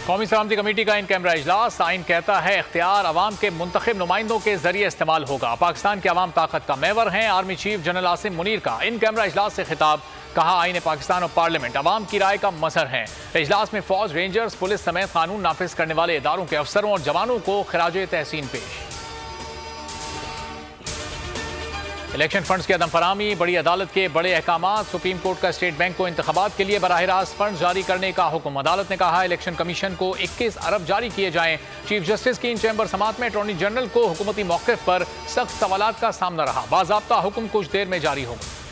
कौमी सलामती कमेटी का इन कैमरा इजलास। आइन कहता है इख्तियार अवाम के मुंतखब नुमाइंदों के जरिए इस्तेमाल होगा। पाकिस्तान के अवाम ताकत का महवर हैं। Army chief general Asim Munir का इन कैमरा इजलास से खिताब। कहा आइन पाकिस्तान और पार्लियामेंट अवाम की राय का मजहर है। इजलास में फौज, रेंजर्स, पुलिस समेत कानून नाफिज करने वाले इदारों के अफसरों और जवानों को खिराज तहसीन पेश। इलेक्शन फंड्स की अदम फरामी, बड़ी अदालत के बड़े अहकामात। सुप्रीम कोर्ट का स्टेट बैंक को इंतखाबात के लिए बराह रास्त फंड जारी करने का हुक्म। अदालत ने कहा इलेक्शन कमीशन को 21 अरब जारी किए जाएं। चीफ जस्टिस की इन चैम्बर समात में अटॉर्नी जनरल को हुकूमती मौक़िफ़ पर सख्त सवालात का सामना रहा। बाज़ाब्ता हुक्म कुछ देर में जारी होगा।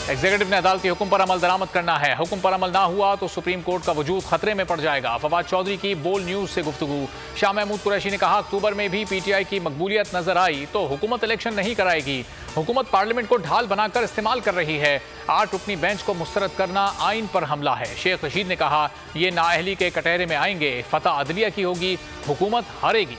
एग्जीक्यूटिव ने अदालती हुक्म पर अमल दरामद करना है। हुक्म पर अमल ना हुआ तो सुप्रीम कोर्ट का वजूद खतरे में पड़ जाएगा। फवाद चौधरी की बोल न्यूज से गुफ्तगू। शाह महमूद कुरैशी ने कहा अक्टूबर में भी पीटीआई की मकबूलियत नजर आई तो हुकूमत इलेक्शन नहीं कराएगी। हुकूमत पार्लियामेंट को ढाल बनाकर इस्तेमाल कर रही है। 8 रुकनी बेंच को मुस्तरद करना आइन पर हमला है। शेख रशीद ने कहा ये नाअहली के कटहरे में आएंगे। फतह अदलिया की होगी, हुकूमत हारेगी।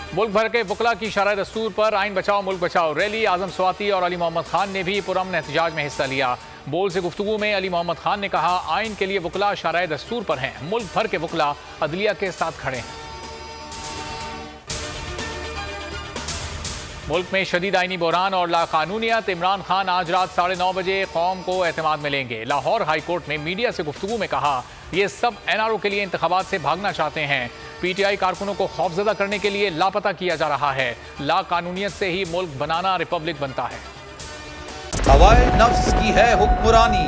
मुल्क भर के वकला की शरह दस्तूर पर आइन बचाओ मुल्क बचाओ रैली। आजम स्वाति और अली मोहम्मद खान ने भी पुरअमन एहतजाज में हिस्सा लिया। बोल से गुफ्तगू में अली मोहम्मद खान ने कहा आइन के लिए वकला शरह दस्तूर पर हैं। मुल्क भर के वकला अदलिया के साथ खड़े हैं। मुल्क में शदीद आइनी बहरान और लाकानूनियत। इमरान खान आज रात 9:30 बजे कौम को एतमाद में लेंगे। लाहौर हाई कोर्ट में मीडिया से गुफ्तगू में कहा ये सब एनआरओ के लिए इंतखाबात से भागना चाहते हैं। पीटीआई कारकुनों को खौफजदा करने के लिए लापता किया जा रहा है। लाकानूनियत से ही मुल्क बनाना रिपब्लिक बनता है। हवाए नफ्स की है हुक्मरानी,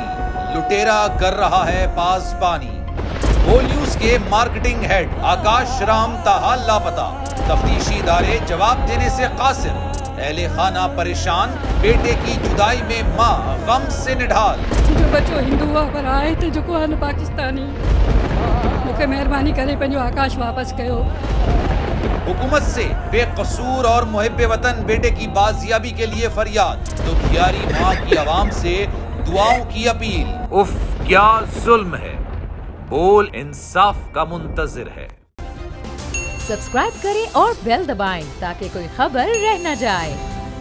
लुटेरा कर रहा है पासबानी। बोल न्यूज के मार्केटिंग हेड आकाश राम ताहा लापता। तफ्तीशी इदारे जवाब देने से कासिर। अहले खाना परेशान, बेटे की जुदाई में माँ गम से निढाल। जो बच्चो हिंदू पर आए थे जो को पाकिस्तानी मुझे मेहरबानी करे पंहिंजो आकाश वापस कयो। हुकूमत से बेकसूर और मुहिब्बे वतन बेटे की बाजियाबी के लिए फरियाद। तो प्यारी माँ की आवाम से दुआओं की अपील। उफ क्या जुल्म है, बोल इंसाफ का मुंतजिर है। सब्सक्राइब करें और बेल दबाएं ताकि कोई खबर रह न जाए।